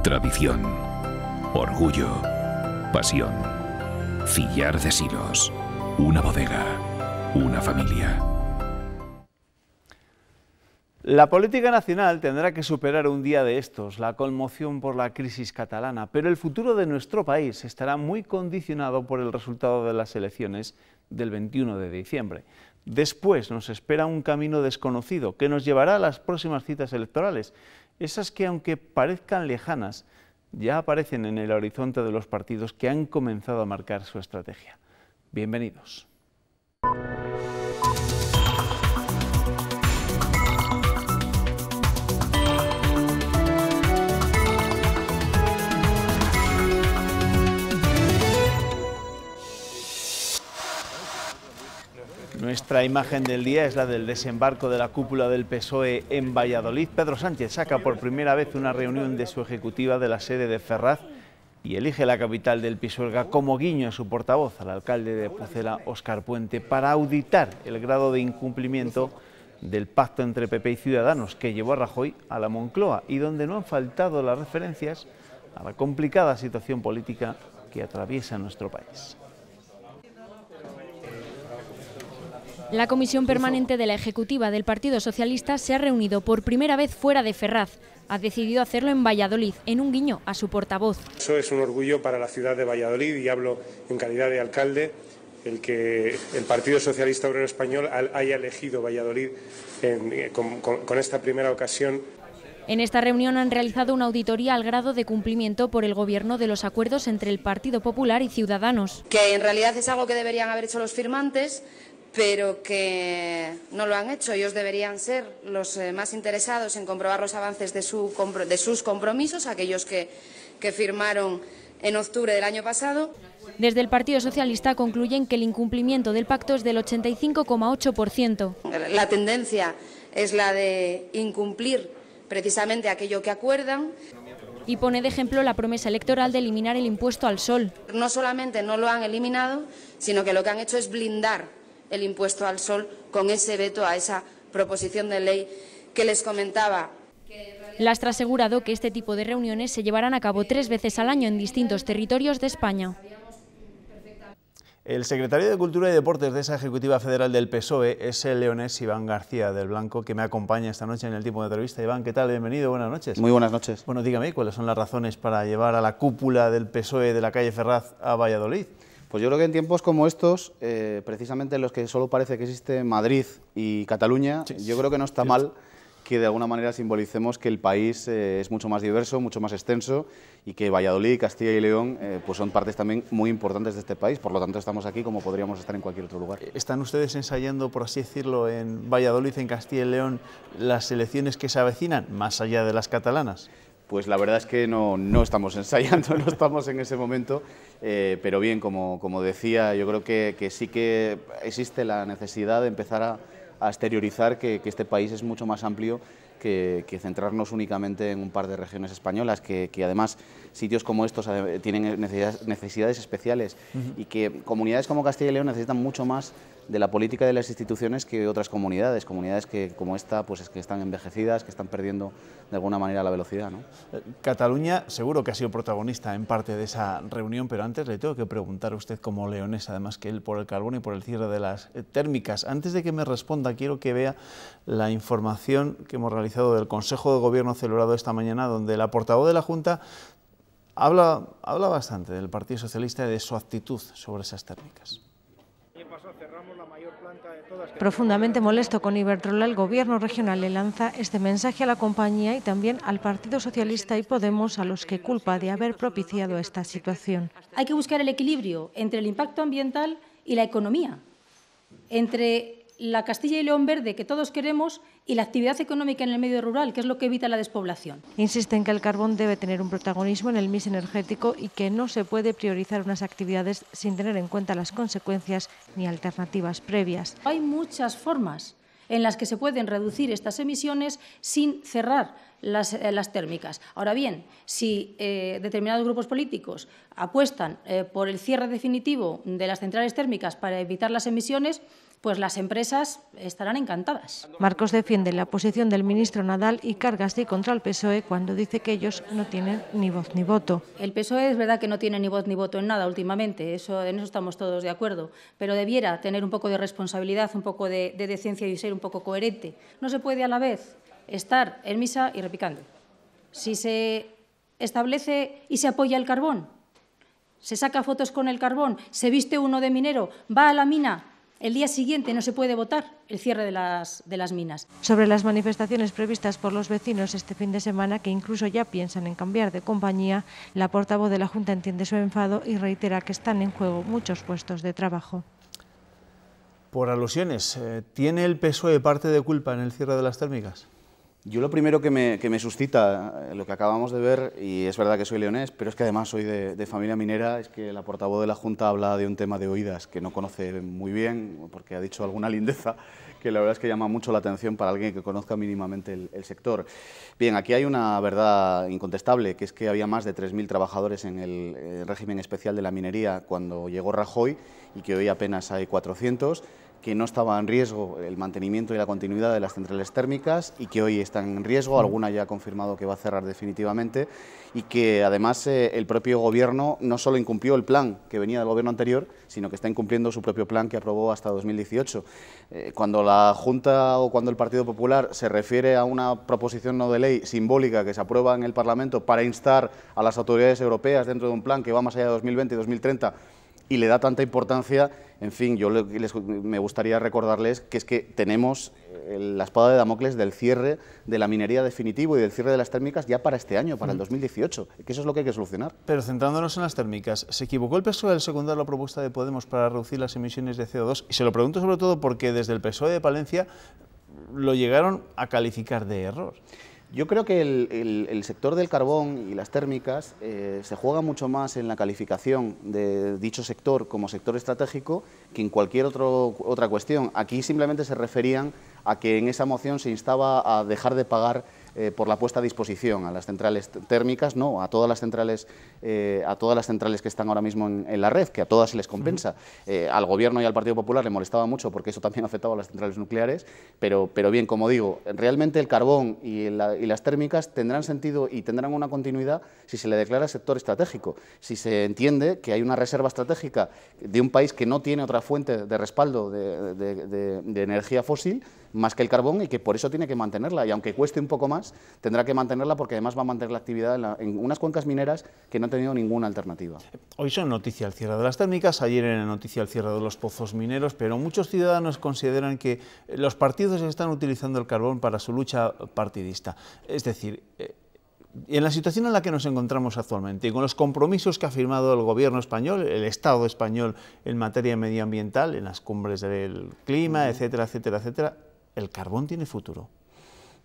Tradición, orgullo, pasión. Cillar de Silos, una bodega, una familia. La política nacional tendrá que superar un día de estos, la conmoción por la crisis catalana, pero el futuro de nuestro país estará muy condicionado por el resultado de las elecciones del 21 de diciembre. Después nos espera un camino desconocido que nos llevará a las próximas citas electorales, esas que, aunque parezcan lejanas, ya aparecen en el horizonte de los partidos que han comenzado a marcar su estrategia. Bienvenidos. Nuestra imagen del día es la del desembarco de la cúpula del PSOE en Valladolid. Pedro Sánchez saca por primera vez una reunión de su ejecutiva de la sede de Ferraz y elige la capital del Pisuerga como guiño a su portavoz, al alcalde de Pucela, Óscar Puente, para auditar el grado de incumplimiento del pacto entre PP y Ciudadanos que llevó a Rajoy a la Moncloa y donde no han faltado las referencias a la complicada situación política que atraviesa nuestro país. La Comisión Permanente de la Ejecutiva del Partido Socialista se ha reunido por primera vez fuera de Ferraz. Ha decidido hacerlo en Valladolid, en un guiño a su portavoz. Eso es un orgullo para la ciudad de Valladolid y hablo en calidad de alcalde, el que el Partido Socialista Obrero Español haya elegido Valladolid con esta primera ocasión. En esta reunión han realizado una auditoría al grado de cumplimiento por el Gobierno de los acuerdos entre el Partido Popular y Ciudadanos. Que en realidad es algo que deberían haber hecho los firmantes, pero que no lo han hecho. Ellos deberían ser los más interesados en comprobar los avances de sus compromisos, aquellos que firmaron en octubre del año pasado. Desde el Partido Socialista concluyen que el incumplimiento del pacto es del 85,8%. La tendencia es la de incumplir precisamente aquello que acuerdan. Y pone de ejemplo la promesa electoral de eliminar el impuesto al sol. No solamente no lo han eliminado, sino que lo que han hecho es blindar el impuesto al sol con ese veto a esa proposición de ley que les comentaba. Lastra ha asegurado que este tipo de reuniones se llevarán a cabo 3 veces al año en distintos territorios de España. El secretario de Cultura y Deportes de esa Ejecutiva Federal del PSOE es el leonés Iván García del Blanco, que me acompaña esta noche en el Tiempo de Entrevista. Iván, ¿qué tal? Bienvenido, buenas noches. Muy buenas noches. Bueno, dígame, ¿cuáles son las razones para llevar a la cúpula del PSOE de la calle Ferraz a Valladolid? Pues yo creo que en tiempos como estos, precisamente en los que solo parece que existe Madrid y Cataluña, sí, yo creo que no está mal que de alguna manera simbolicemos que el país es mucho más diverso, mucho más extenso y que Valladolid, Castilla y León pues son partes también muy importantes de este país. Por lo tanto, estamos aquí como podríamos estar en cualquier otro lugar. ¿Están ustedes ensayando, por así decirlo, en Valladolid, en Castilla y León, las elecciones que se avecinan, más allá de las catalanas? Pues la verdad es que no estamos ensayando, no estamos en ese momento, pero bien, como decía, yo creo que sí que existe la necesidad de empezar a exteriorizar que este país es mucho más amplio que centrarnos únicamente en un par de regiones españolas, que además sitios como estos tienen necesidades especiales y que comunidades como Castilla y León necesitan mucho más de la política y de las instituciones que otras comunidades que como esta pues es que están envejecidas, que están perdiendo de alguna manera la velocidad, ¿no? Cataluña seguro que ha sido protagonista en parte de esa reunión, pero antes le tengo que preguntar a usted como leonés, además que él por el carbón y por el cierre de las térmicas. Antes de que me responda, quiero que vea la información que hemos realizado del Consejo de Gobierno celebrado esta mañana, donde la portavoz de la Junta habla bastante del Partido Socialista y de su actitud sobre esas térmicas. Profundamente molesto con Iberdrola, el Gobierno regional le lanza este mensaje a la compañía y también al Partido Socialista y Podemos, a los que culpa de haber propiciado esta situación. Hay que buscar el equilibrio entre el impacto ambiental y la economía, entre la Castilla y León verde que todos queremos y la actividad económica en el medio rural, que es lo que evita la despoblación. Insisten que el carbón debe tener un protagonismo en el mix energético y que no se puede priorizar unas actividades sin tener en cuenta las consecuencias ni alternativas previas. Hay muchas formas en las que se pueden reducir estas emisiones sin cerrar las térmicas. Ahora bien, si determinados grupos políticos apuestan por el cierre definitivo de las centrales térmicas para evitar las emisiones, pues las empresas estarán encantadas. Marcos defiende la posición del ministro Nadal y carga así contra el PSOE cuando dice que ellos no tienen ni voz ni voto. El PSOE es verdad que no tiene ni voz ni voto en nada últimamente, en eso estamos todos de acuerdo, pero debiera tener un poco de responsabilidad, un poco de decencia y ser un poco coherente. No se puede a la vez estar en misa y repicando. Si se establece y se apoya el carbón, se saca fotos con el carbón, se viste uno de minero, va a la mina, el día siguiente no se puede votar el cierre de las minas. Sobre las manifestaciones previstas por los vecinos este fin de semana, que incluso ya piensan en cambiar de compañía, la portavoz de la Junta entiende su enfado y reitera que están en juego muchos puestos de trabajo. Por alusiones, ¿tiene el PSOE parte de culpa en el cierre de las térmicas? Yo lo primero que me suscita lo que acabamos de ver, y es verdad que soy leonés, pero es que además soy de familia minera, es que la portavoz de la Junta habla de un tema de oídas que no conoce muy bien, porque ha dicho alguna lindeza que la verdad es que llama mucho la atención para alguien que conozca mínimamente el sector. Bien, aquí hay una verdad incontestable, que es que había más de 3.000 trabajadores en el régimen especial de la minería cuando llegó Rajoy y que hoy apenas hay 400, que no estaba en riesgo el mantenimiento y la continuidad de las centrales térmicas y que hoy están en riesgo, alguna ya ha confirmado que va a cerrar definitivamente y que además el propio Gobierno no solo incumplió el plan que venía del Gobierno anterior, sino que está incumpliendo su propio plan que aprobó hasta 2018. Cuando la Junta o cuando el Partido Popular se refiere a una proposición no de ley simbólica que se aprueba en el Parlamento para instar a las autoridades europeas dentro de un plan que va más allá de 2020 y 2030, y le da tanta importancia, en fin, me gustaría recordarles que es que tenemos la espada de Damocles del cierre de la minería definitivo y del cierre de las térmicas ya para este año, para el 2018, que eso es lo que hay que solucionar. Pero centrándonos en las térmicas, ¿se equivocó el PSOE al secundar la propuesta de Podemos para reducir las emisiones de CO2? Y se lo pregunto sobre todo porque desde el PSOE de Palencia lo llegaron a calificar de error. Yo creo que el sector del carbón y las térmicas se juega mucho más en la calificación de dicho sector como sector estratégico que en cualquier otra cuestión. Aquí simplemente se referían a que en esa moción se instaba a dejar de pagar por la puesta a disposición a las centrales térmicas, no, a todas las centrales que están ahora mismo en la red, que a todas se les compensa. Al Gobierno y al Partido Popular le molestaba mucho porque eso también afectaba a las centrales nucleares, pero bien, como digo, realmente el carbón y las térmicas tendrán sentido y tendrán una continuidad si se le declara sector estratégico, si se entiende que hay una reserva estratégica de un país que no tiene otra fuente de respaldo de energía fósil más que el carbón y que por eso tiene que mantenerla, y aunque cueste un poco más, tendrá que mantenerla porque además va a mantener la actividad en unas cuencas mineras que no han tenido ninguna alternativa. Hoy son noticia el cierre de las térmicas, ayer era noticia el cierre de los pozos mineros, pero muchos ciudadanos consideran que los partidos están utilizando el carbón para su lucha partidista. Es decir, en la situación en la que nos encontramos actualmente y con los compromisos que ha firmado el Gobierno español, el Estado español en materia medioambiental, en las cumbres del clima, etcétera, etcétera, etcétera, ¿el carbón tiene futuro?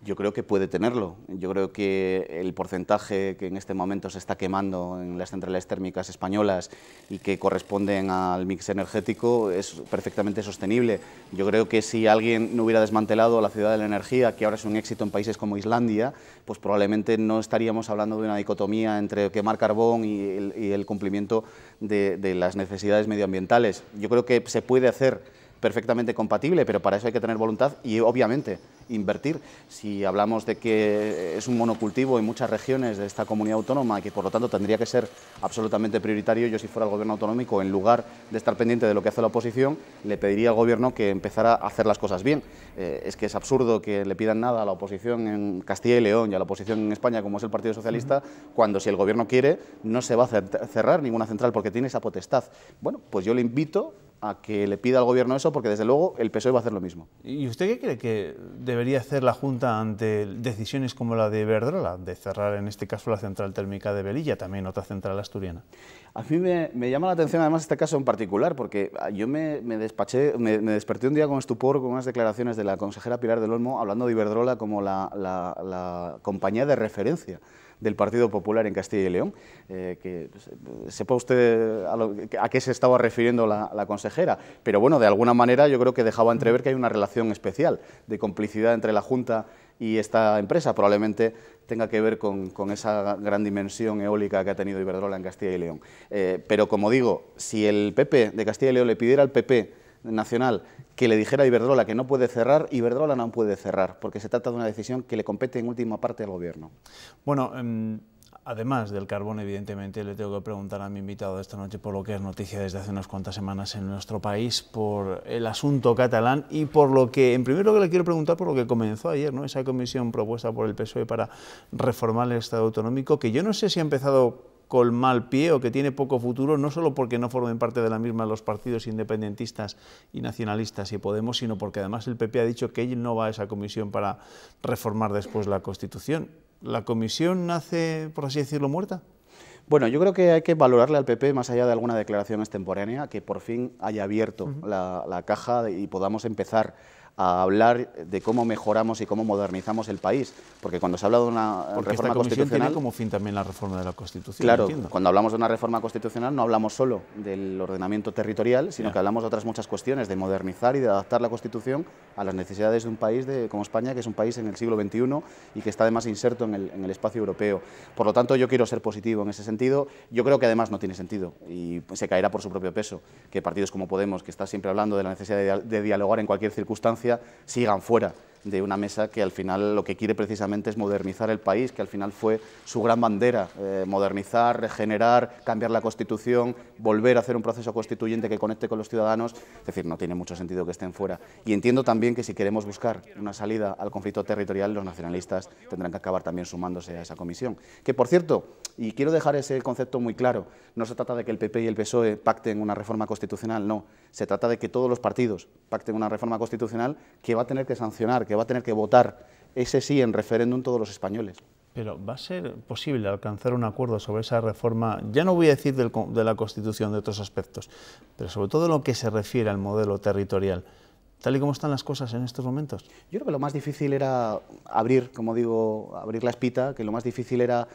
Yo creo que puede tenerlo. Yo creo que el porcentaje que en este momento se está quemando en las centrales térmicas españolas y que corresponden al mix energético es perfectamente sostenible. Yo creo que si alguien no hubiera desmantelado la ciudad de la energía, que ahora es un éxito en países como Islandia, pues probablemente no estaríamos hablando de una dicotomía entre quemar carbón y el cumplimiento de las necesidades medioambientales. Yo creo que se puede hacer perfectamente compatible, pero para eso hay que tener voluntad y, obviamente, invertir. Si hablamos de que es un monocultivo en muchas regiones de esta comunidad autónoma y que, por lo tanto, tendría que ser absolutamente prioritario, yo, si fuera el Gobierno autonómico, en lugar de estar pendiente de lo que hace la oposición, le pediría al Gobierno que empezara a hacer las cosas bien. Es que es absurdo que le pidan nada a la oposición en Castilla y León y a la oposición en España, como es el Partido Socialista, cuando, si el Gobierno quiere, no se va a cerrar ninguna central porque tiene esa potestad. Bueno, pues yo le invito a que le pida al Gobierno eso, porque desde luego el PSOE va a hacer lo mismo. ¿Y usted qué cree que debería hacer la Junta ante decisiones como la de Iberdrola, de cerrar en este caso la central térmica de Velilla, también otra central asturiana? A mí me llama la atención además este caso en particular, porque yo me desperté un día con estupor con unas declaraciones de la consejera Pilar del Olmo hablando de Iberdrola como la compañía de referencia del Partido Popular en Castilla y León. Que sepa usted a qué se estaba refiriendo la consejera, pero bueno, de alguna manera yo creo que dejaba entrever que hay una relación especial de complicidad entre la Junta y esta empresa. Probablemente tenga que ver con esa gran dimensión eólica que ha tenido Iberdrola en Castilla y León. Pero como digo, si el PP de Castilla y León le pidiera al PP nacional que le dijera a Iberdrola que no puede cerrar, Iberdrola no puede cerrar, porque se trata de una decisión que le compete en última parte al Gobierno. Bueno, además del carbón, evidentemente, le tengo que preguntar a mi invitado de esta noche por lo que es noticia desde hace unas cuantas semanas en nuestro país, por el asunto catalán y por lo que, en primer lugar, le quiero preguntar por lo que comenzó ayer, ¿no? Esa comisión propuesta por el PSOE para reformar el Estado autonómico, que yo no sé si ha empezado con mal pie o que tiene poco futuro, no solo porque no formen parte de la misma los partidos independentistas y nacionalistas y Podemos, sino porque además el PP ha dicho que él no va a esa comisión para reformar después la Constitución. ¿La comisión nace, por así decirlo, muerta? Bueno, yo creo que hay que valorarle al PP, más allá de alguna declaración extemporánea, que por fin haya abierto la caja y podamos empezar a hablar de cómo mejoramos y cómo modernizamos el país, porque cuando se habla de una reforma constitucional tiene como fin también la reforma de la Constitución. Claro, cuando hablamos de una reforma constitucional no hablamos solo del ordenamiento territorial, sino que hablamos de otras muchas cuestiones, de modernizar y de adaptar la Constitución a las necesidades de un país como España, que es un país en el siglo XXI y que está además inserto en el espacio europeo. Por lo tanto, yo quiero ser positivo en ese sentido. Yo creo que además no tiene sentido y se caerá por su propio peso que partidos como Podemos, que está siempre hablando de la necesidad de dialogar en cualquier circunstancia, sigan fuera de una mesa que al final lo que quiere precisamente es modernizar el país, que al final fue su gran bandera, modernizar, regenerar, cambiar la Constitución, volver a hacer un proceso constituyente que conecte con los ciudadanos. Es decir, no tiene mucho sentido que estén fuera. Y entiendo también que si queremos buscar una salida al conflicto territorial, los nacionalistas tendrán que acabar también sumándose a esa comisión. Que, por cierto, y quiero dejar ese concepto muy claro, no se trata de que el PP y el PSOE pacten una reforma constitucional, no. Se trata de que todos los partidos pacten una reforma constitucional que va a tener que sancionar, que va a tener que votar ese sí en referéndum todos los españoles. Pero ¿va a ser posible alcanzar un acuerdo sobre esa reforma? Ya no voy a decir de la Constitución, de otros aspectos, pero sobre todo en lo que se refiere al modelo territorial, tal y como están las cosas en estos momentos. Yo creo que lo más difícil era abrir, como digo, abrir la espita, que lo más difícil era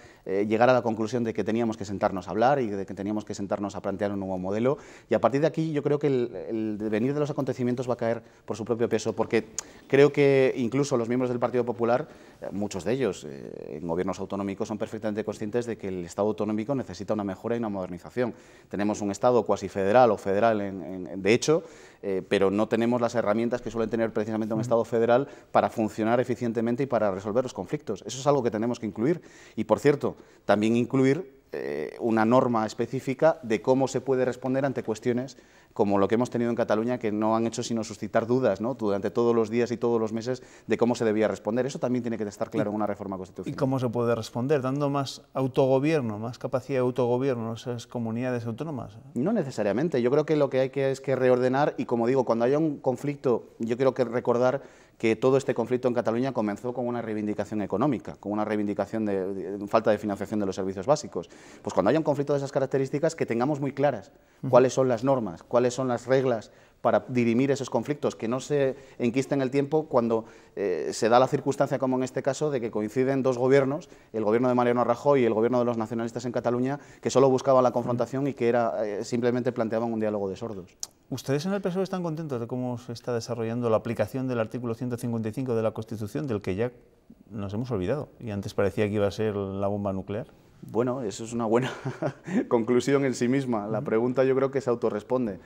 llegar a la conclusión de que teníamos que sentarnos a hablar y de que teníamos que sentarnos a plantear un nuevo modelo, y a partir de aquí yo creo que el devenir de los acontecimientos va a caer por su propio peso, porque creo que incluso los miembros del Partido Popular, muchos de ellos en gobiernos autonómicos, son perfectamente conscientes de que el Estado autonómico necesita una mejora y una modernización. Tenemos un Estado cuasi federal o federal de hecho, pero no tenemos las herramientas que suelen tener precisamente un Estado federal para funcionar eficientemente y para resolver los conflictos. Eso es algo que tenemos que incluir y, por cierto, también incluir una norma específica de cómo se puede responder ante cuestiones como lo que hemos tenido en Cataluña, que no han hecho sino suscitar dudas, ¿no?, durante todos los días y todos los meses de cómo se debía responder. Eso también tiene que estar claro en una reforma constitucional. ¿Y cómo se puede responder? ¿Dando más autogobierno, más capacidad de autogobierno a esas comunidades autónomas? No necesariamente. Yo creo que lo que hay que es que reordenar y, como digo, cuando haya un conflicto, yo quiero que recordar que todo este conflicto en Cataluña comenzó con una reivindicación económica, con una reivindicación de falta de financiación de los servicios básicos. Pues cuando haya un conflicto de esas características, que tengamos muy claras cuáles son las normas, cuáles son las reglas para dirimir esos conflictos, que no se enquisten el tiempo cuando se da la circunstancia, como en este caso, de que coinciden dos gobiernos, el gobierno de Mariano Rajoy y el gobierno de los nacionalistas en Cataluña, que solo buscaban la confrontación y que simplemente planteaban un diálogo de sordos. ¿Ustedes en el PSOE están contentos de cómo se está desarrollando la aplicación del artículo 155 de la Constitución, del que ya nos hemos olvidado y antes parecía que iba a ser la bomba nuclear? Bueno, eso es una buena conclusión en sí misma. La pregunta yo creo que se autorresponde.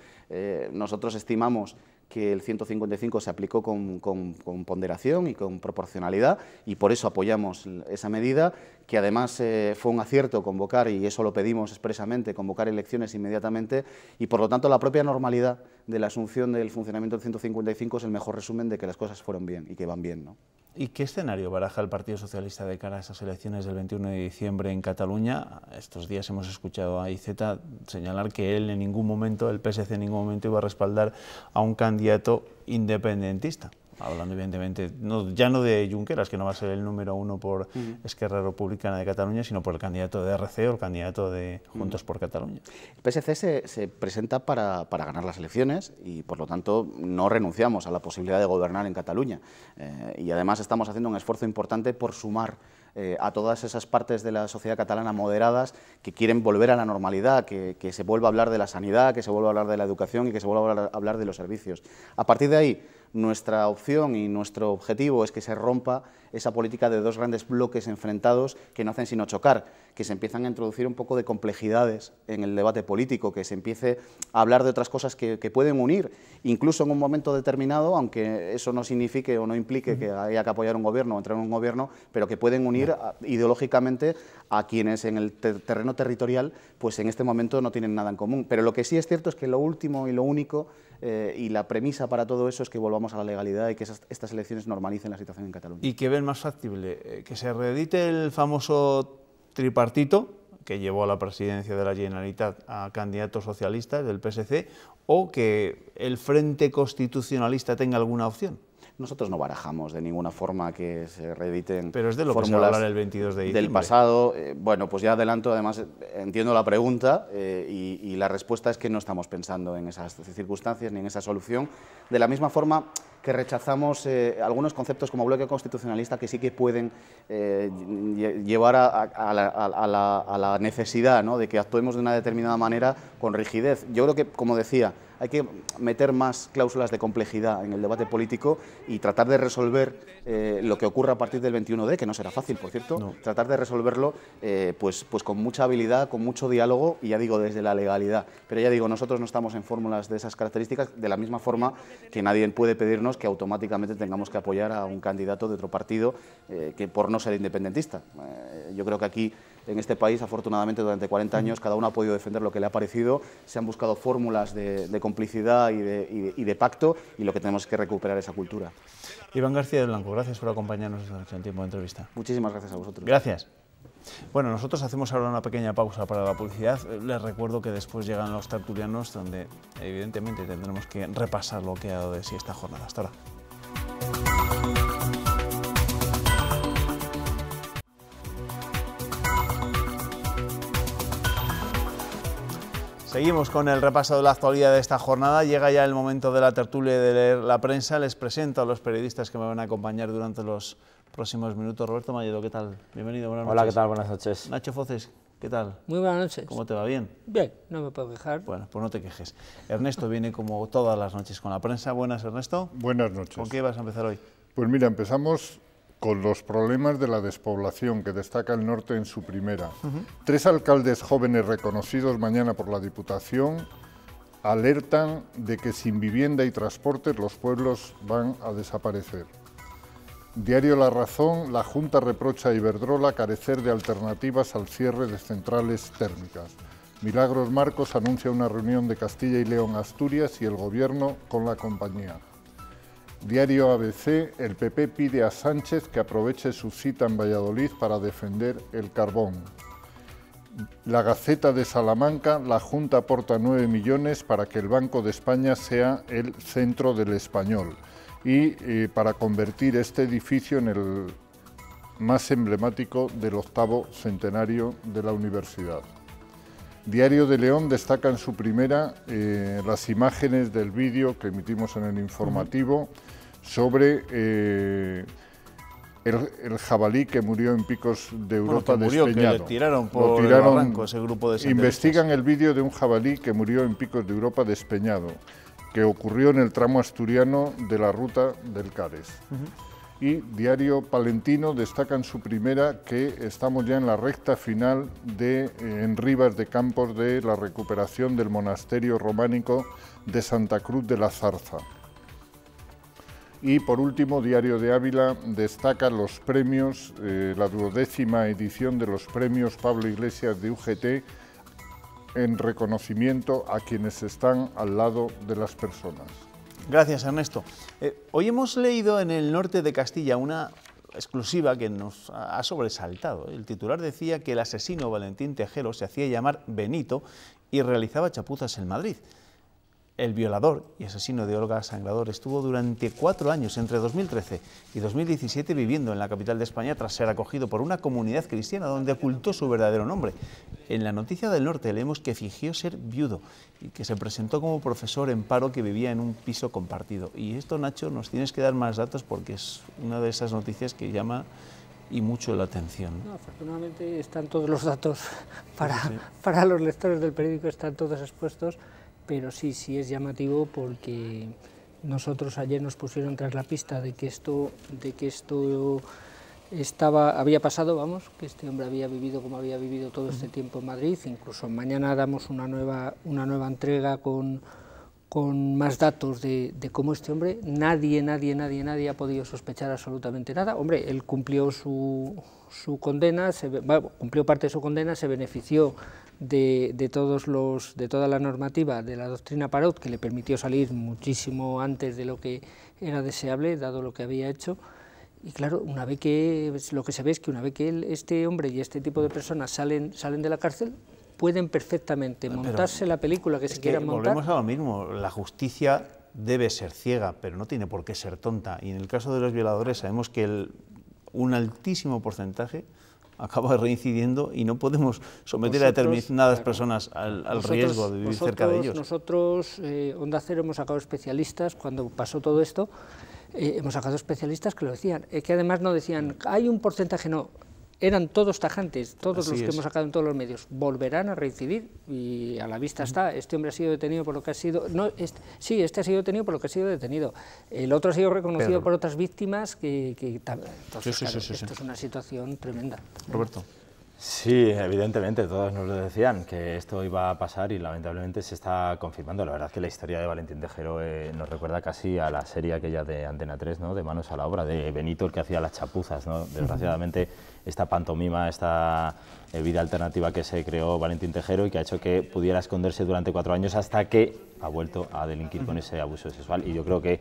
Nosotros estimamos que el 155 se aplicó con ponderación y con proporcionalidad y por eso apoyamos esa medida, que además fue un acierto convocar, y eso lo pedimos expresamente, convocar elecciones inmediatamente, y por lo tanto la propia normalidad de la asunción del funcionamiento del 155 es el mejor resumen de que las cosas fueron bien y que van bien, ¿no? ¿Y qué escenario baraja el Partido Socialista de cara a esas elecciones del 21 de diciembre en Cataluña? Estos días hemos escuchado a Iceta señalar que él en ningún momento, el PSC en ningún momento iba a respaldar a un candidato independentista. Hablando evidentemente, ya no de Junqueras, que no va a ser el número uno por Esquerra Republicana de Cataluña, sino por el candidato de RC o el candidato de Juntos por Cataluña. El PSC se presenta para ganar las elecciones y por lo tanto no renunciamos a la posibilidad de gobernar en Cataluña. Y además estamos haciendo un esfuerzo importante por sumar a todas esas partes de la sociedad catalana moderadas que quieren volver a la normalidad, que se vuelva a hablar de la sanidad, que se vuelva a hablar de la educación y que se vuelva a hablar de los servicios. A partir de ahí, nuestra opción y nuestro objetivo es que se rompa esa política de dos grandes bloques enfrentados que no hacen sino chocar, que se empiezan a introducir un poco de complejidades en el debate político, que se empiece a hablar de otras cosas que pueden unir, incluso en un momento determinado, aunque eso no signifique o no implique que haya que apoyar un gobierno o entrar en un gobierno, pero que pueden unir ideológicamente a quienes en el terreno territorial, pues en este momento no tienen nada en común. Pero lo que sí es cierto es que lo último y lo único y la premisa para todo eso es que volvamos a la legalidad y que estas elecciones normalicen la situación en Cataluña. ¿Y qué ven más factible? ¿Que se reedite el famoso tripartito que llevó a la presidencia de la Generalitat a candidatos socialistas del PSC o que el Frente Constitucionalista tenga alguna opción? Nosotros no barajamos de ninguna forma que se reediten Pero es de lo que se va a hablar el 22 de diciembre. Del pasado. Bueno, pues ya adelanto, además entiendo la pregunta y la respuesta es que no estamos pensando en esas circunstancias ni en esa solución. De la misma forma que rechazamos algunos conceptos como bloque constitucionalista que sí que pueden llevar a la necesidad, ¿no?, de que actuemos de una determinada manera con rigidez. Yo creo que, como decía, hay que meter más cláusulas de complejidad en el debate político y tratar de resolver lo que ocurra a partir del 21D, que no será fácil, por cierto, no. Tratar de resolverlo pues con mucha habilidad, con mucho diálogo y ya digo, desde la legalidad. Pero ya digo, nosotros no estamos en fórmulas de esas características, de la misma forma que nadie puede pedirnos que automáticamente tengamos que apoyar a un candidato de otro partido que por no ser independentista. Yo creo que aquí, en este país, afortunadamente, durante 40 años, cada uno ha podido defender lo que le ha parecido, se han buscado fórmulas de complicidad y de pacto, y lo que tenemos es que recuperar esa cultura. Iván García de Blanco, gracias por acompañarnos esta noche en Tiempo de Entrevista. Muchísimas gracias a vosotros. Gracias. Bueno, nosotros hacemos ahora una pequeña pausa para la publicidad. Les recuerdo que después llegan los tertulianos, donde evidentemente tendremos que repasar lo que ha dado de sí esta jornada. Hasta ahora. Seguimos con el repaso de la actualidad de esta jornada. Llega ya el momento de la tertulia de leer la prensa. Les presento a los periodistas que me van a acompañar durante los próximos minutos. Roberto Malledo, ¿qué tal? Bienvenido, buenas noches. Hola, ¿qué tal? Buenas noches. Nacho Foces, ¿qué tal? Muy buenas noches. ¿Cómo te va? ¿Bien? Bien, no me puedo quejar. Bueno, pues no te quejes. Ernesto viene como todas las noches con la prensa. Buenas, Ernesto. Buenas noches. ¿Con qué vas a empezar hoy? Pues mira, empezamos con los problemas de la despoblación que destaca el norte en su primera. 3 alcaldes jóvenes reconocidos mañana por la Diputación alertan de que sin vivienda y transportes los pueblos van a desaparecer. Diario La Razón, la Junta reprocha a Iberdrola carecer de alternativas al cierre de centrales térmicas. Milagros Marcos anuncia una reunión de Castilla y León, Asturias y el Gobierno con la compañía. Diario ABC, el PP pide a Sánchez que aproveche su cita en Valladolid para defender el carbón. La Gaceta de Salamanca, la Junta aporta 9 millones para que el Banco de España sea el centro del Español y para convertir este edificio en el más emblemático del 8º centenario de la universidad. Diario de León destaca en su primera las imágenes del vídeo que emitimos en el informativo sobre el jabalí que murió en Picos de Europa despeñado. Que le tiraron por el barranco ese grupo de senderistas. Investigan el vídeo de un jabalí que murió en Picos de Europa despeñado, que ocurrió en el tramo asturiano de la ruta del Cares. Y Diario Palentino destaca en su primera que estamos ya en la recta final en Rivas de Campos de la recuperación del monasterio románico de Santa Cruz de la Zarza. Y por último, Diario de Ávila destaca los premios, la 12ª edición de los premios Pablo Iglesias de UGT en reconocimiento a quienes están al lado de las personas. Gracias, Ernesto. Hoy hemos leído en el norte de Castilla una exclusiva que nos ha sobresaltado. El titular decía que el asesino Valentín Tejero se hacía llamar Benito y realizaba chapuzas en Madrid. El violador y asesino de Olga Sangrador estuvo durante 4 años, entre 2013 y 2017, viviendo en la capital de España tras ser acogido por una comunidad cristiana donde ocultó su verdadero nombre. En la Noticia del Norte leemos que fingió ser viudo y que se presentó como profesor en paro que vivía en un piso compartido. Y esto, Nacho, nos tienes que dar más datos porque es una de esas noticias que llama y mucho la atención. No, afortunadamente están todos los datos para los lectores del periódico, están todos expuestos, pero sí es llamativo porque nosotros ayer nos pusieron tras la pista de que esto había pasado, vamos, que este hombre había vivido como había vivido todo este tiempo en Madrid. Incluso mañana damos una nueva entrega con más datos de cómo este hombre, nadie ha podido sospechar absolutamente nada. Hombre, él cumplió su condena, cumplió parte de su condena, se benefició de toda la normativa de la doctrina Parot, que le permitió salir muchísimo antes de lo que era deseable, dado lo que había hecho. Y claro, lo que se ve es que una vez que este hombre y este tipo de personas salen de la cárcel, pueden perfectamente montarse la película que se quieran montar. Volvemos a lo mismo, la justicia debe ser ciega, pero no tiene por qué ser tonta. Y en el caso de los violadores sabemos que un altísimo porcentaje acaba reincidiendo y no podemos someter a determinadas personas al riesgo de vivir cerca de ellos. Nosotros, Onda Cero, hemos sacado especialistas, cuando pasó todo esto, hemos sacado especialistas que lo decían, que además no decían, hay un porcentaje, no, eran todos tajantes, todos los que hemos sacado en todos los medios, volverán a reincidir, y a la vista está, este hombre ha sido detenido por lo que ha sido, este ha sido detenido por lo que ha sido detenido, el otro ha sido reconocido por otras víctimas, entonces, esto es una situación tremenda. Roberto. Sí, evidentemente, todos nos lo decían, que esto iba a pasar y lamentablemente se está confirmando. La verdad es que la historia de Valentín Tejero nos recuerda casi a la serie aquella de Antena 3, ¿no?, de Manos a la Obra, de Benito, el que hacía las chapuzas, ¿no? Desgraciadamente, esta pantomima, esta vida alternativa que se creó Valentín Tejero y que ha hecho que pudiera esconderse durante 4 años hasta que ha vuelto a delinquir con ese abuso sexual. Y yo creo que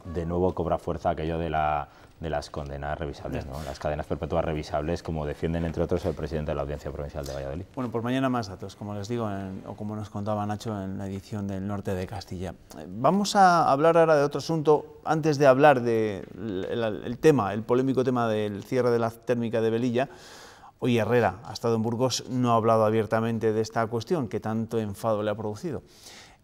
de nuevo cobra fuerza aquello de las condenas revisables, ¿no?, las cadenas perpetuas revisables, como defienden entre otros el presidente de la Audiencia Provincial de Valladolid. Bueno, pues mañana más datos, como les digo, o como nos contaba Nacho en la edición del Norte de Castilla. Vamos a hablar ahora de otro asunto, antes de hablar del tema, el polémico tema del cierre de la térmica de Velilla. Hoy Herrera ha estado en Burgos, no ha hablado abiertamente de esta cuestión que tanto enfado le ha producido.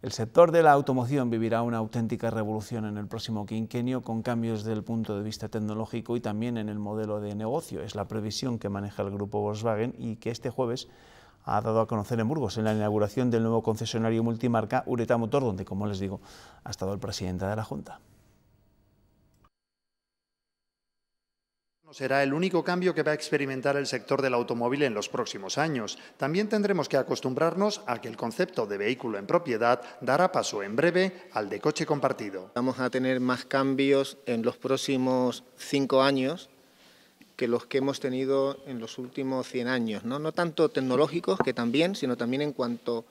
El sector de la automoción vivirá una auténtica revolución en el próximo quinquenio, con cambios desde el punto de vista tecnológico y también en el modelo de negocio. Es la previsión que maneja el grupo Volkswagen y que este jueves ha dado a conocer en Burgos, en la inauguración del nuevo concesionario multimarca Ureta Motor, donde, como les digo, ha estado el presidente de la Junta. Será el único cambio que va a experimentar el sector del automóvil en los próximos años. También tendremos que acostumbrarnos a que el concepto de vehículo en propiedad dará paso en breve al de coche compartido. Vamos a tener más cambios en los próximos 5 años que los que hemos tenido en los últimos 100 años, no tanto tecnológicos, que también, sino también en cuanto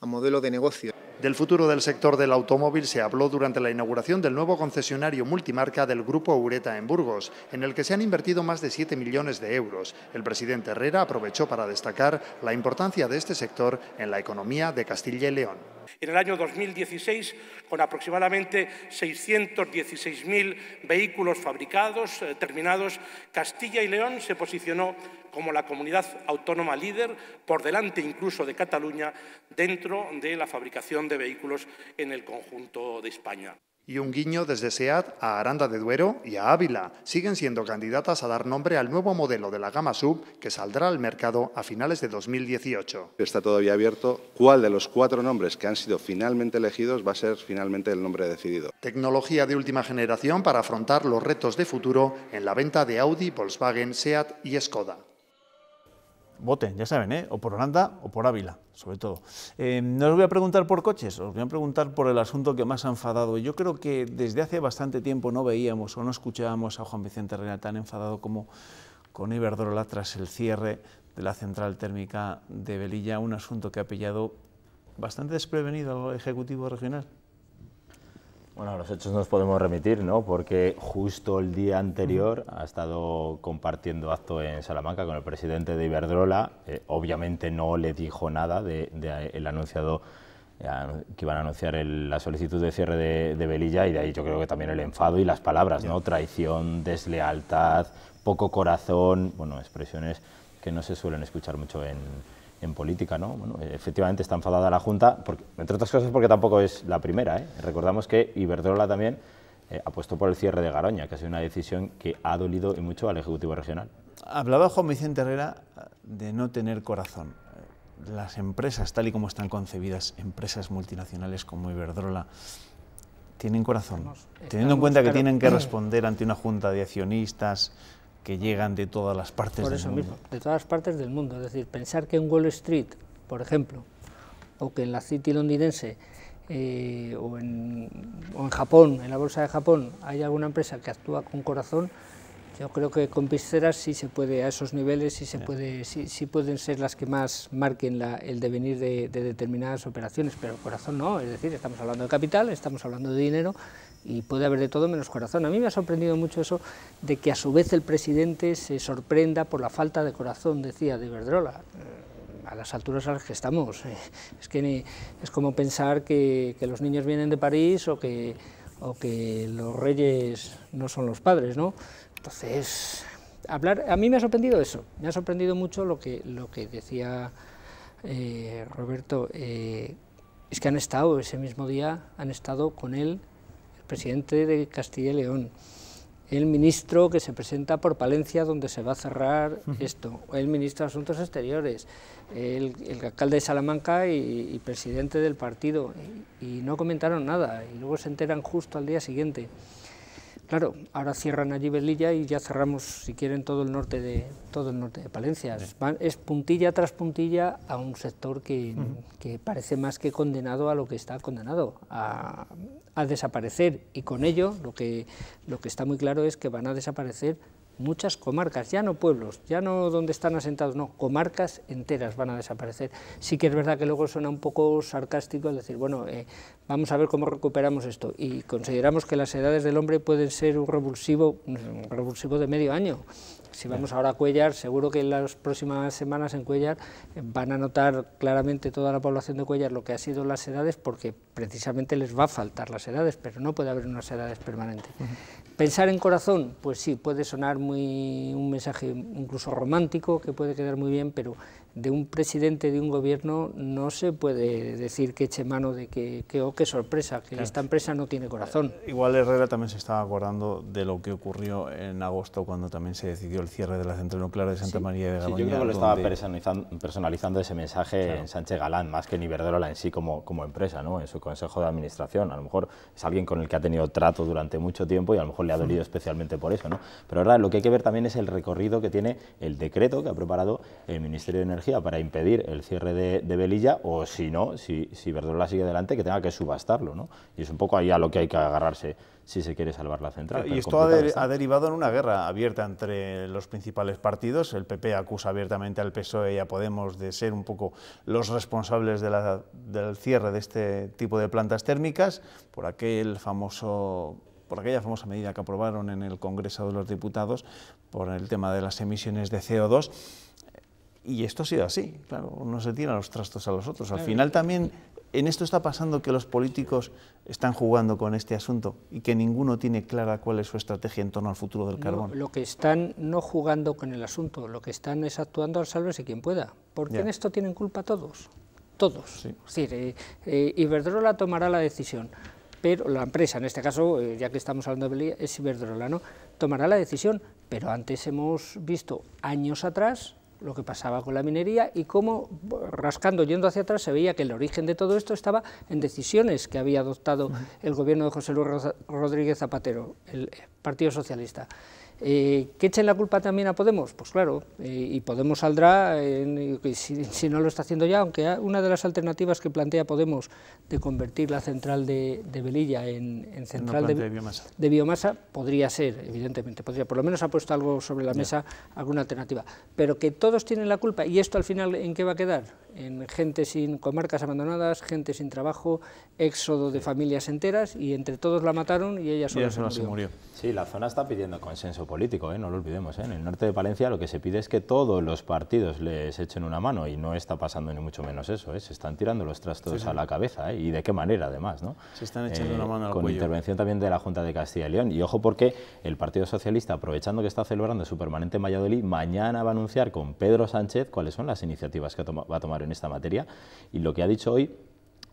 a modelo de negocio. Del futuro del sector del automóvil se habló durante la inauguración del nuevo concesionario multimarca del Grupo Ureta en Burgos, en el que se han invertido más de 7 millones de euros. El presidente Herrera aprovechó para destacar la importancia de este sector en la economía de Castilla y León. En el año 2016, con aproximadamente 616.000 vehículos fabricados, terminados, Castilla y León se posicionó como la comunidad autónoma líder, por delante incluso de Cataluña, dentro de la fabricación de vehículos en el conjunto de España. Y un guiño desde SEAT a Aranda de Duero y a Ávila. Siguen siendo candidatas a dar nombre al nuevo modelo de la gama SUV que saldrá al mercado a finales de 2018. Está todavía abierto cuál de los 4 nombres que han sido finalmente elegidos va a ser finalmente el nombre decidido. Tecnología de última generación para afrontar los retos de futuro en la venta de Audi, Volkswagen, SEAT y Skoda. Voten, ya saben, o por Aranda o por Ávila, sobre todo. No os voy a preguntar por coches, os voy a preguntar por el asunto que más ha enfadado. Yo creo que desde hace bastante tiempo no veíamos o no escuchábamos a Juan Vicente Herrera tan enfadado como con Iberdrola tras el cierre de la central térmica de Velilla, un asunto que ha pillado bastante desprevenido al Ejecutivo Regional. Bueno, a los hechos nos podemos remitir, ¿no?, porque justo el día anterior ha estado compartiendo acto en Salamanca con el presidente de Iberdrola. Obviamente no le dijo nada el anunciado que iban a anunciar la solicitud de cierre de Velilla, y de ahí yo creo que también el enfado y las palabras, ¿no?, traición, deslealtad, poco corazón, bueno, expresiones que no se suelen escuchar mucho en política, ¿no? Bueno, efectivamente está enfadada la Junta, entre otras cosas porque tampoco es la primera, ¿eh? Recordamos que Iberdrola también apostó por el cierre de Garoña, que ha sido una decisión que ha dolido y mucho al Ejecutivo regional. Hablaba Juan Vicente Herrera de no tener corazón. Las empresas, tal y como están concebidas, empresas multinacionales como Iberdrola, ¿tienen corazón? Teniendo en cuenta que tienen que responder ante una junta de accionistas que llegan de todas las partes del mundo. Mismo, de todas partes del mundo. Es decir, pensar que en Wall Street, por ejemplo, o que en la City londinense, o en Japón, en la bolsa de Japón, hay alguna empresa que actúa con corazón, yo creo que con Pisceras sí se puede, a esos niveles sí se puede, sí pueden ser las que más marquen el devenir de determinadas operaciones, pero corazón no, es decir, estamos hablando de capital, estamos hablando de dinero y puede haber de todo menos corazón. A mí me ha sorprendido mucho eso de que a su vez el presidente se sorprenda por la falta de corazón, decía, de Iberdrola. A las alturas a las que estamos, es que es como pensar que los niños vienen de París o que los reyes no son los padres, ¿no? Entonces, a mí me ha sorprendido eso, me ha sorprendido mucho lo que decía Roberto, es que han estado ese mismo día, han estado con él el presidente de Castilla y León, el ministro que se presenta por Palencia donde se va a cerrar esto, el ministro de Asuntos Exteriores, el alcalde de Salamanca y presidente del partido, y no comentaron nada, y luego se enteran justo al día siguiente. Claro, ahora cierran allí Velilla y ya cerramos, si quieren, todo el norte de Palencia. Es puntilla tras puntilla a un sector que parece más que condenado a lo que está condenado, a desaparecer. Y con ello, lo que está muy claro es que van a desaparecer muchas comarcas, ya no pueblos, ya no donde están asentados, no, comarcas enteras van a desaparecer. Sí que es verdad que luego suena un poco sarcástico el decir, bueno, vamos a ver cómo recuperamos esto, y consideramos que las edades del hombre pueden ser un revulsivo de medio año. Si vamos ahora a Cuéllar, seguro que en las próximas semanas en Cuéllar van a notar claramente toda la población de Cuéllar lo que ha sido las edades, porque precisamente les va a faltar las edades, pero no puede haber unas edades permanentes. Pensar en corazón, pues sí, puede sonar un mensaje incluso romántico, que puede quedar muy bien, pero de un presidente de un gobierno no se puede decir que eche mano de qué sorpresa, que esta empresa no tiene corazón. Igual Herrera también se estaba acordando de lo que ocurrió en agosto, cuando también se decidió el cierre de la central nuclear de Santa María de Garoña. Sí, yo creo que lo estaba personalizando ese mensaje en Sánchez Galán, más que en Iberdrola en sí como empresa, ¿no? En su consejo de administración. A lo mejor es alguien con el que ha tenido trato durante mucho tiempo y a lo mejor le ha dolido especialmente por eso, ¿no? Pero ahora lo que hay que ver también es el recorrido que tiene el decreto que ha preparado el Ministerio de Energía para impedir el cierre de Velilla, o si no, si Iberdrola sigue adelante, que tenga que subastarlo, ¿no? Y es un poco ahí a lo que hay que agarrarse si se quiere salvar la central. Y esto ha derivado en una guerra abierta entre los principales partidos. El PP acusa abiertamente al PSOE y a Podemos de ser un poco los responsables del cierre de este tipo de plantas térmicas, por aquella famosa medida que aprobaron en el Congreso de los Diputados por el tema de las emisiones de CO2. Y esto ha sido así, claro, uno se tira los trastos a los otros. Al final también en esto está pasando que los políticos están jugando con este asunto y que ninguno tiene clara cuál es su estrategia en torno al futuro del carbón. Lo que están no jugando con el asunto, lo que están es actuando al sálvese quien pueda, porque en esto tienen culpa todos, todos. Sí. Es decir, Iberdrola tomará la decisión, pero la empresa, en este caso, ya que estamos hablando de Velilla, es Iberdrola, ¿no? Tomará la decisión, pero antes hemos visto años atrás lo que pasaba con la minería y cómo, rascando, yendo hacia atrás, se veía que el origen de todo esto estaba en decisiones que había adoptado el gobierno de José Luis Rodríguez Zapatero, el Partido Socialista. ¿Que echen la culpa también a Podemos? Pues claro, y Podemos saldrá, si no lo está haciendo ya, aunque una de las alternativas que plantea Podemos de convertir la central de Velilla en central de biomasa podría ser, evidentemente, por lo menos ha puesto algo sobre la mesa, alguna alternativa, pero que todos tienen la culpa, y esto al final, ¿en qué va a quedar? En gente sin comarcas abandonadas, gente sin trabajo, éxodo de familias enteras, y entre todos la mataron y ella sola se murió. Sí, la zona está pidiendo consenso político, no lo olvidemos. En el norte de Palencia lo que se pide es que todos los partidos les echen una mano, y no está pasando ni mucho menos eso, se están tirando los trastos a la cabeza, y de qué manera además, ¿no? Se están echando una mano al con cuello. Intervención también de la Junta de Castilla y León, y ojo porque el Partido Socialista, aprovechando que está celebrando su permanente en Valladolid, mañana va a anunciar con Pedro Sánchez cuáles son las iniciativas que va a tomar en esta materia, y lo que ha dicho hoy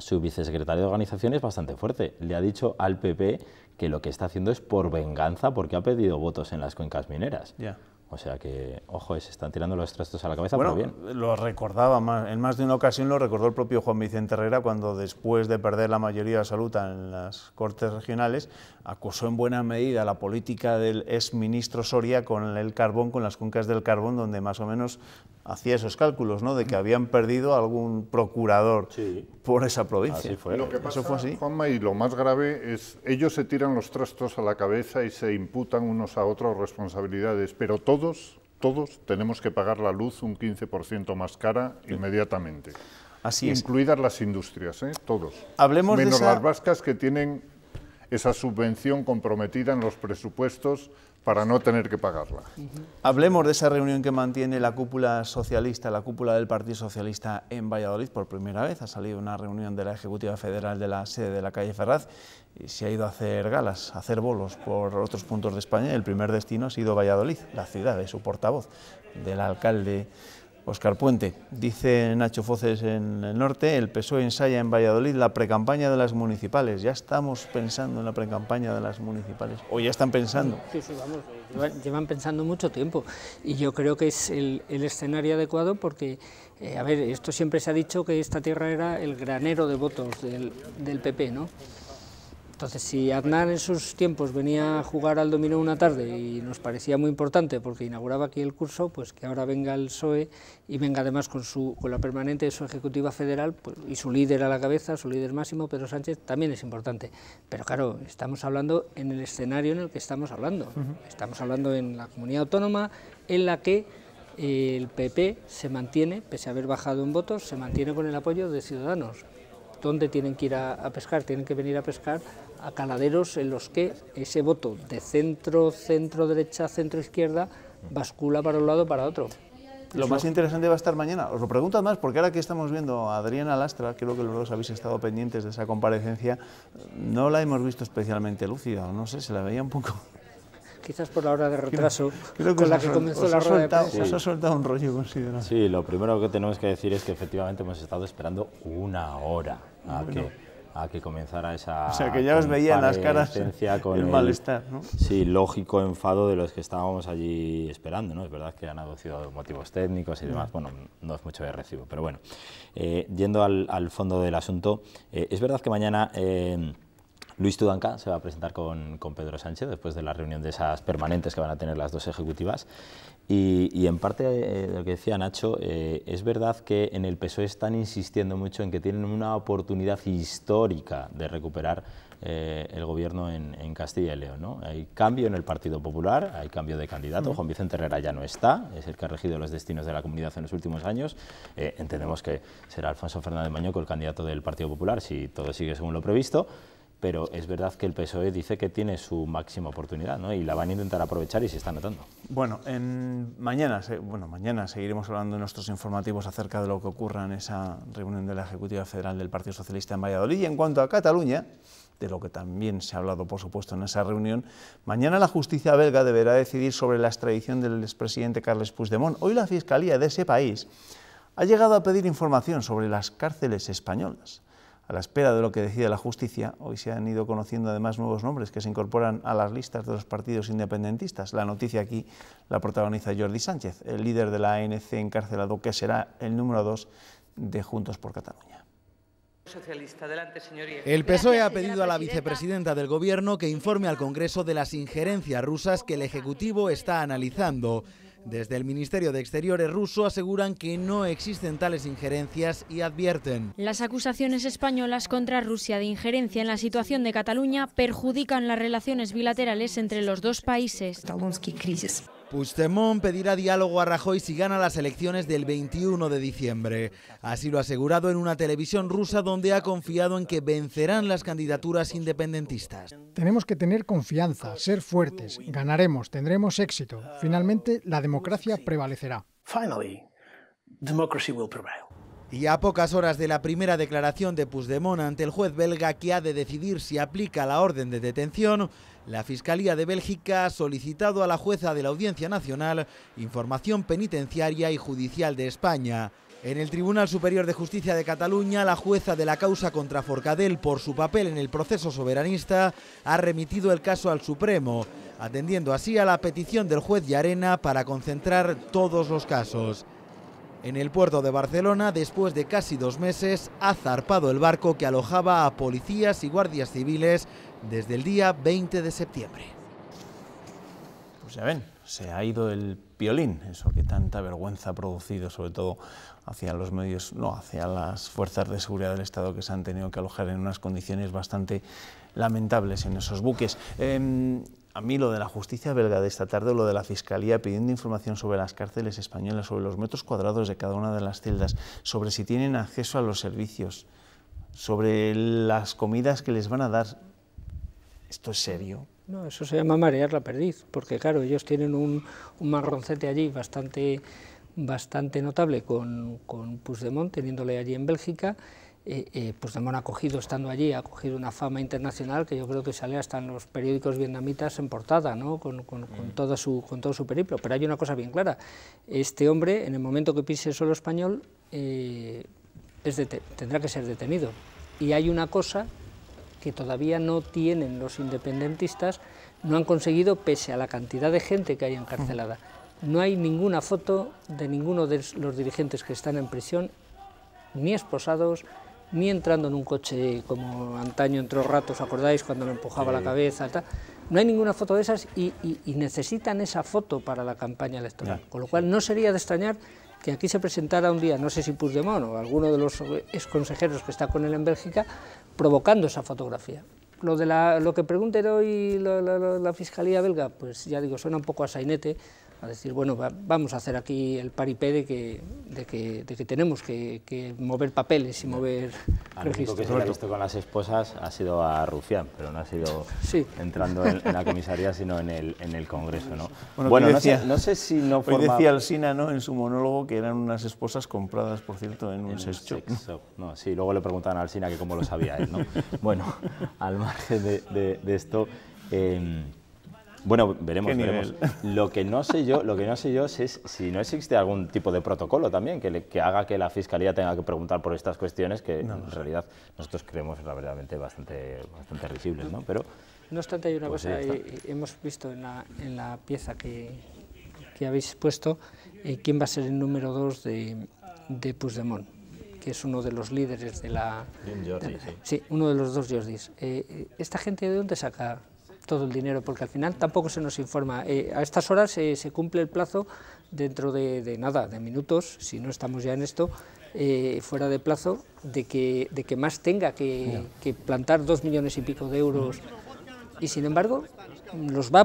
su vicesecretario de Organización es bastante fuerte. Le ha dicho al PP que lo que está haciendo es por venganza porque ha pedido votos en las cuencas mineras. Ya. O sea que, ojo, se están tirando los trastos a la cabeza, bueno, pero bien. Lo recordaba, en más de una ocasión lo recordó el propio Juan Vicente Herrera cuando, después de perder la mayoría absoluta en las Cortes Regionales, acusó en buena medida la política del exministro Soria con el carbón, con las cuencas del carbón, donde más o menos hacía esos cálculos, ¿no?, de que habían perdido algún procurador por esa provincia. Así fue. Lo que pasa, Eso fue así. Juanma, y lo más grave es, ellos se tiran los trastos a la cabeza y se imputan unos a otros responsabilidades, pero todos tenemos que pagar la luz un 15% más cara inmediatamente. Así es. Incluidas las industrias, todos. Hablemos menos de esa... las vascas, que tienen esa subvención comprometida en los presupuestos para no tener que pagarla. Hablemos de esa reunión que mantiene la cúpula socialista, la cúpula del Partido Socialista en Valladolid. Por primera vez ha salido una reunión de la Ejecutiva Federal de la sede de la calle Ferraz y se ha ido a hacer galas, a hacer bolos por otros puntos de España. El primer destino ha sido Valladolid, la ciudad de su portavoz, del alcalde Óscar Puente. Dice Nacho Foces en el norte, el PSOE ensaya en Valladolid la precampaña de las municipales. Ya estamos pensando en la precampaña de las municipales, o ya están pensando. Sí, vamos, llevan pensando mucho tiempo, y yo creo que es el escenario adecuado porque, a ver, esto siempre se ha dicho que esta tierra era el granero de votos del PP, ¿no? Entonces, si Aznar en sus tiempos venía a jugar al dominó una tarde y nos parecía muy importante porque inauguraba aquí el curso, pues que ahora venga el PSOE y venga además con la permanente de su Ejecutiva Federal, pues, y su líder a la cabeza, su líder máximo, Pedro Sánchez, también es importante. Pero claro, estamos hablando en el escenario en el que estamos hablando. Estamos hablando en la comunidad autónoma en la que el PP se mantiene, pese a haber bajado en votos, se mantiene con el apoyo de Ciudadanos. ¿Dónde tienen que ir a pescar? Tienen que venir a pescar a caladeros en los que ese voto de centro, centro-derecha, centro-izquierda bascula para un lado o para otro. Lo más interesante va a estar mañana. Os lo pregunto más porque ahora que estamos viendo a Adriana Lastra, creo que los dos habéis estado pendientes de esa comparecencia, no la hemos visto especialmente lúcida, no sé, se la veía un poco... Quizás por la hora de retraso creo que con la que comenzó la rueda de prensa. Os ha soltado un rollo considerable. Sí, lo primero que tenemos que decir es que efectivamente hemos estado esperando una hora a que comenzara esa... O sea, que ya os veía en las caras con el malestar, ¿no? Sí, lógico enfado de los que estábamos allí esperando, ¿no? Es verdad que han aducido motivos técnicos y demás, bueno, no es mucho de recibo, pero bueno. Yendo al fondo del asunto, es verdad que mañana... Luis Tudanca se va a presentar con Pedro Sánchez después de la reunión de esas permanentes que van a tener las dos ejecutivas y en parte de lo que decía Nacho, es verdad que en el PSOE están insistiendo mucho en que tienen una oportunidad histórica de recuperar el gobierno en Castilla y León, ¿no? Hay cambio en el Partido Popular, hay cambio de candidato, Juan Vicente Herrera ya no está, es el que ha regido los destinos de la comunidad en los últimos años, entendemos que será Alfonso Fernández Mañueco el candidato del Partido Popular si todo sigue según lo previsto. Pero es verdad que el PSOE dice que tiene su máxima oportunidad, ¿no? Y la van a intentar aprovechar y se está notando. Bueno, mañana seguiremos hablando en nuestros informativos acerca de lo que ocurra en esa reunión de la Ejecutiva Federal del Partido Socialista en Valladolid. Y en cuanto a Cataluña, de lo que también se ha hablado, por supuesto, en esa reunión, mañana la justicia belga deberá decidir sobre la extradición del expresidente Carles Puigdemont. Hoy la Fiscalía de ese país ha llegado a pedir información sobre las cárceles españolas. A la espera de lo que decida la justicia, hoy se han ido conociendo además nuevos nombres que se incorporan a las listas de los partidos independentistas. La noticia aquí la protagoniza Jordi Sánchez, el líder de la ANC encarcelado, que será el número 2 de Juntos por Cataluña. El PSOE ha pedido a la vicepresidenta del Gobierno que informe al Congreso de las injerencias rusas que el Ejecutivo está analizando. Desde el Ministerio de Exteriores ruso aseguran que no existen tales injerencias y advierten: las acusaciones españolas contra Rusia de injerencia en la situación de Cataluña perjudican las relaciones bilaterales entre los dos países. Puigdemont pedirá diálogo a Rajoy si gana las elecciones del 21 de diciembre. Así lo ha asegurado en una televisión rusa donde ha confiado en que vencerán las candidaturas independentistas. Tenemos que tener confianza, ser fuertes, ganaremos, tendremos éxito. Finalmente, la democracia prevalecerá. Y a pocas horas de la primera declaración de Puigdemont ante el juez belga que ha de decidir si aplica la orden de detención, la Fiscalía de Bélgica ha solicitado a la jueza de la Audiencia Nacional información penitenciaria y judicial de España. En el Tribunal Superior de Justicia de Cataluña, la jueza de la causa contra Forcadell por su papel en el proceso soberanista ha remitido el caso al Supremo, atendiendo así a la petición del juez Llarena para concentrar todos los casos. En el puerto de Barcelona, después de casi 2 meses, ha zarpado el barco que alojaba a policías y guardias civiles desde el día 20 de septiembre. Pues ya ven, se ha ido el Piolín, eso que tanta vergüenza ha producido, sobre todo hacia los medios, no, hacia las fuerzas de seguridad del Estado, que se han tenido que alojar en unas condiciones bastante lamentables en esos buques. A mí lo de la justicia belga de esta tarde, o lo de la Fiscalía pidiendo información sobre las cárceles españolas, sobre los metros cuadrados de cada una de las celdas, sobre si tienen acceso a los servicios, sobre las comidas que les van a dar. ¿Esto es serio? No, eso se llama marear la perdiz, porque claro, ellos tienen un marroncete allí bastante notable con Puigdemont, teniéndole allí en Bélgica. Puigdemont estando allí, ha cogido una fama internacional que yo creo que sale hasta en los periódicos vietnamitas en portada, ¿no? con todo su periplo. Pero hay una cosa bien clara: este hombre, en el momento que pise suelo español, tendrá que ser detenido. Y hay una cosa que todavía no tienen los independentistas, no han conseguido, pese a la cantidad de gente que hay encarcelada. No hay ninguna foto de ninguno de los dirigentes que están en prisión, ni esposados, ni entrando en un coche como antaño entró Ratos, ¿acordáis? Cuando le empujaba la cabeza, tal. No hay ninguna foto de esas y necesitan esa foto para la campaña electoral. Con lo cual no sería de extrañar que aquí se presentara un día, no sé si Puigdemont o alguno de los exconsejeros que está con él en Bélgica, provocando esa fotografía. Lo que pregunten hoy la Fiscalía belga, pues ya digo, suena un poco a sainete, a decir, bueno, vamos a hacer aquí el paripé de que tenemos que mover papeles y mover registros. Lo único que se ha visto con las esposas ha sido a Rufián, pero no ha sido entrando en la comisaría, sino en el Congreso, ¿no? Bueno, no sé si no forma... Hoy decía Alsina, ¿no?, en su monólogo, que eran unas esposas compradas, por cierto, en un sex shop. No, sí, luego le preguntaban a Alsina que cómo lo sabía él, ¿no? Bueno, al margen de esto... Bueno, veremos. Lo que no sé yo es si no existe algún tipo de protocolo también que haga que la Fiscalía tenga que preguntar por estas cuestiones que en realidad nosotros creemos verdaderamente bastante risibles, ¿no? Pero no obstante, hay una cosa, hemos visto en la pieza que habéis puesto, quién va a ser el número 2 de Puigdemont, que es uno de los líderes de la... Sí, uno de los 2 Jordis. ¿Esta gente de dónde saca todo el dinero? Porque al final tampoco se nos informa. A estas horas se cumple el plazo, dentro de nada, de minutos, si no estamos ya en esto, fuera de plazo, de que más tenga que plantar 2 millones y pico de euros, y sin embargo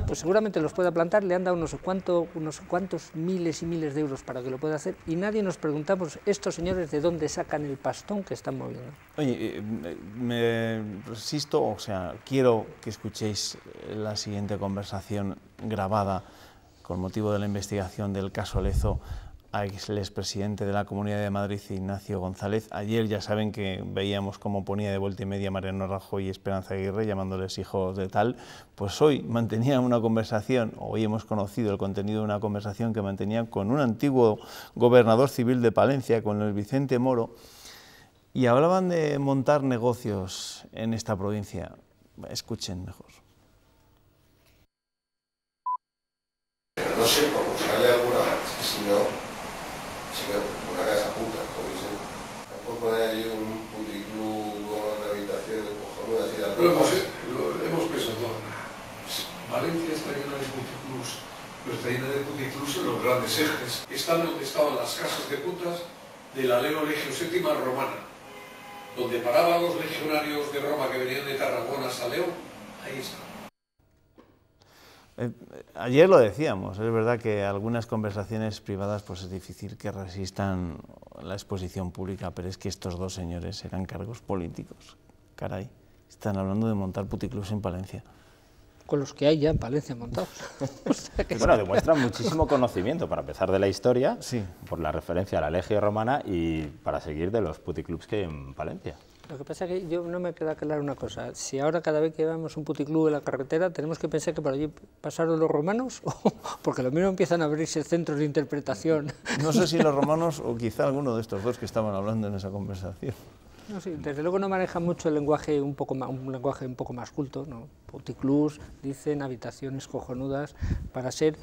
pues seguramente los pueda plantar, le han dado unos cuantos miles y miles de euros para que lo pueda hacer, y nadie nos preguntamos, estos señores, de dónde sacan el pastón que están moviendo. Oye, me resisto, o sea, quiero que escuchéis la siguiente conversación grabada con motivo de la investigación del caso Lezo al expresidente de la Comunidad de Madrid, Ignacio González. Ayer ya saben que veíamos cómo ponía de vuelta y media Mariano Rajoy y Esperanza Aguirre, llamándoles hijos de tal. Pues hoy mantenía una conversación, hoy hemos conocido el contenido de una conversación que mantenía con un antiguo gobernador civil de Palencia, con Luis Vicente Moro, y hablaban de montar negocios en esta provincia. Escuchen mejor. No sé cómo sale alguna, si no, una casa puta, como dicen. Tampoco hay un puticlub con una habitación de cojonudas y algo. Lo hemos pensado. Valencia está llena de puticlubs, pero está llena de puticlubs en los grandes ejes. Están donde estaban las casas de putas de la Legio VII romana, donde paraban los legionarios de Roma que venían de Tarragona hasta León. Ahí está. Ayer lo decíamos, es verdad que algunas conversaciones privadas pues es difícil que resistan la exposición pública, pero es que estos 2 señores eran cargos políticos. Caray, están hablando de montar puticlubs en Palencia. con los que hay ya en Palencia montados. O sea que bueno, demuestra muchísimo conocimiento, para empezar, de la historia, por la referencia a la Legio Romana y para seguir de los puticlubs que hay en Palencia. Lo que pasa es que yo no me queda claro una cosa, si ahora cada vez que vemos un puticlub en la carretera tenemos que pensar que por allí pasaron los romanos, porque lo mismo empiezan a abrirse centros de interpretación. No sé si los romanos o quizá alguno de estos dos que estaban hablando en esa conversación. No, sí, desde luego no manejan mucho el lenguaje un lenguaje un poco más culto, ¿no? Puticlubs, dicen, habitaciones cojonudas, para ser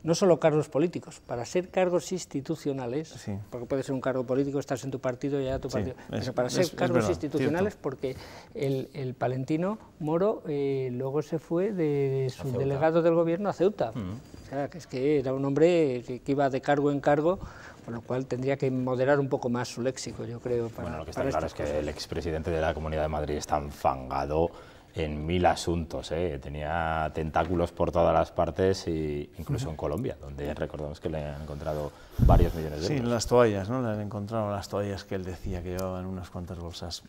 no solo cargos políticos, para ser cargos institucionales, porque puede ser un cargo político, estás en tu partido y ya tu partido, pero para ser cargos institucionales, porque el palentino Moro luego se fue de subdelegado del gobierno a Ceuta. O sea, que es que era un hombre que iba de cargo en cargo, con lo cual tendría que moderar un poco más su léxico, yo creo. Bueno, lo que está claro es que el expresidente de la Comunidad de Madrid está enfangado en 1000 asuntos, tenía tentáculos por todas las partes, e incluso en Colombia, donde recordamos que le han encontrado varios millones de euros. Sí, las toallas, ¿no? Le han encontrado las toallas que él decía que llevaban unas cuantas bolsas.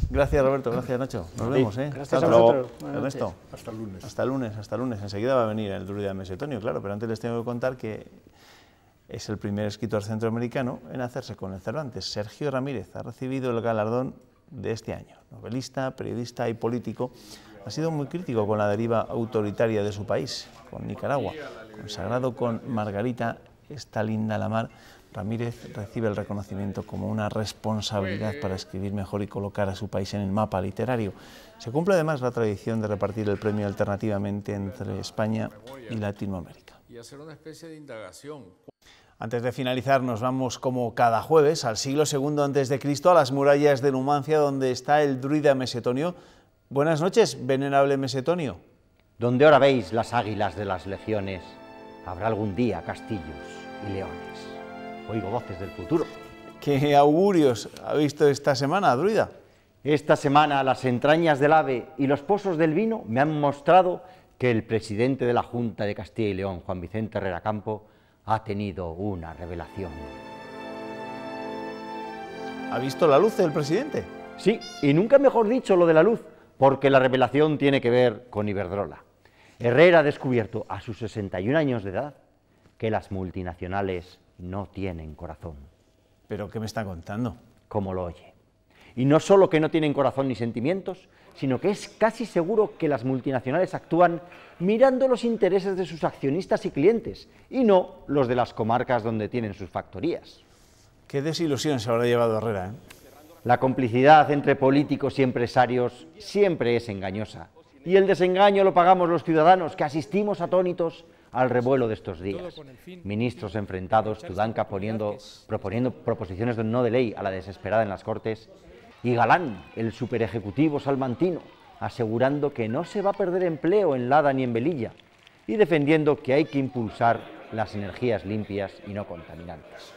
Gracias, Roberto, gracias, Nacho. Nos vemos, Gracias a vosotros. Ernesto. Hasta el lunes. Hasta el lunes. Enseguida va a venir el druida Mesetonio, claro, pero antes les tengo que contar que es el primer escritor centroamericano en hacerse con el Cervantes. Sergio Ramírez ha recibido el galardón de este año. Novelista, periodista y político, ha sido muy crítico con la deriva autoritaria de su país, con Nicaragua. Consagrado con Margarita, esta linda la mar, Ramírez recibe el reconocimiento como una responsabilidad para escribir mejor y colocar a su país en el mapa literario. Se cumple además la tradición de repartir el premio alternativamente entre España y Latinoamérica. Y hacer una especie de indagación. Antes de finalizar, nos vamos como cada jueves al siglo II a.C., a las murallas de Numancia, donde está el druida Mesetonio. Buenas noches, venerable Mesetonio. Donde ahora veis las águilas de las legiones, habrá algún día castillos y leones. Oigo voces del futuro. ¿Qué augurios ha visto esta semana, druida? Esta semana las entrañas del ave y los pozos del vino me han mostrado que el presidente de la Junta de Castilla y León, Juan Vicente Herrera Campo, ha tenido una revelación. ¿Ha visto la luz el presidente? Sí, y nunca mejor dicho lo de la luz, porque la revelación tiene que ver con Iberdrola. Herrera ha descubierto a sus 61 años de edad que las multinacionales no tienen corazón. ¿Pero qué me está contando? Como lo oye. Y no solo que no tienen corazón ni sentimientos, sino que es casi seguro que las multinacionales actúan mirando los intereses de sus accionistas y clientes, y no los de las comarcas donde tienen sus factorías. Qué desilusión se habrá llevado Herrera, ¿eh? La complicidad entre políticos y empresarios siempre es engañosa, y el desengaño lo pagamos los ciudadanos que asistimos atónitos al revuelo de estos días. Ministros enfrentados, Tudanca proponiendo proposiciones de no de ley a la desesperada en las Cortes, y Galán, el superejecutivo salmantino, asegurando que no se va a perder empleo en Lada ni en Velilla, y defendiendo que hay que impulsar las energías limpias y no contaminantes.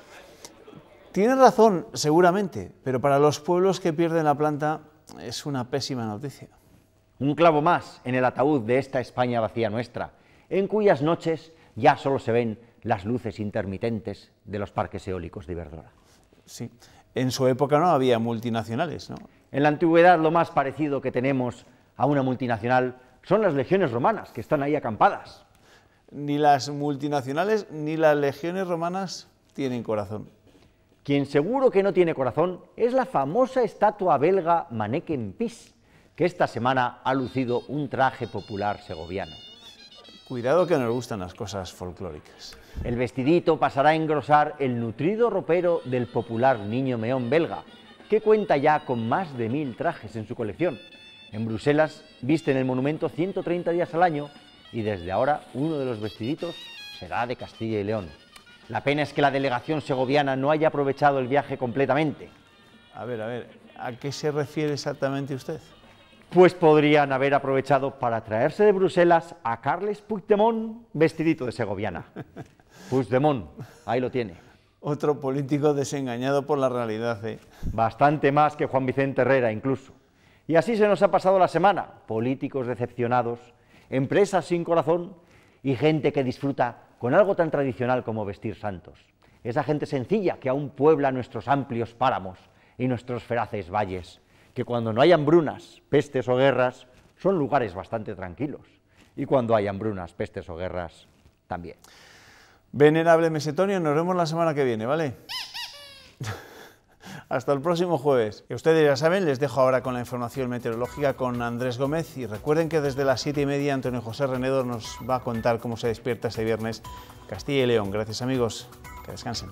Tiene razón, seguramente, pero para los pueblos que pierden la planta es una pésima noticia. Un clavo más en el ataúd de esta España vacía nuestra, en cuyas noches ya solo se ven las luces intermitentes de los parques eólicos de Iberdrola. Sí, en su época no había multinacionales, ¿no? En la antigüedad lo más parecido que tenemos a una multinacional son las legiones romanas, que están ahí acampadas. Ni las multinacionales ni las legiones romanas tienen corazón. Quien seguro que no tiene corazón es la famosa estatua belga Manneken Pis, que esta semana ha lucido un traje popular segoviano. Cuidado que nos gustan las cosas folclóricas. El vestidito pasará a engrosar el nutrido ropero del popular niño meón belga, que cuenta ya con más de 1000 trajes en su colección. En Bruselas visten el monumento 130 días al año y desde ahora uno de los vestiditos será de Castilla y León. La pena es que la delegación segoviana no haya aprovechado el viaje completamente. A ver, ¿a qué se refiere exactamente usted? Pues podrían haber aprovechado para traerse de Bruselas a Carles Puigdemont vestidito de segoviana. Puigdemont, ahí lo tiene. Otro político desengañado por la realidad, ¿eh? Bastante más que Juan Vicente Herrera incluso. Y así se nos ha pasado la semana. Políticos decepcionados, empresas sin corazón y gente que disfruta con algo tan tradicional como vestir santos. Esa gente sencilla que aún puebla nuestros amplios páramos y nuestros feraces valles, que cuando no hay hambrunas, pestes o guerras, son lugares bastante tranquilos. Y cuando hay hambrunas, pestes o guerras, también. Venerable Mesetonio, nos vemos la semana que viene, ¿vale? Hasta el próximo jueves. Y ustedes ya saben, les dejo ahora con la información meteorológica con Andrés Gómez y recuerden que desde las 7:30 Antonio José Renedo nos va a contar cómo se despierta este viernes Castilla y León. Gracias amigos, que descansen.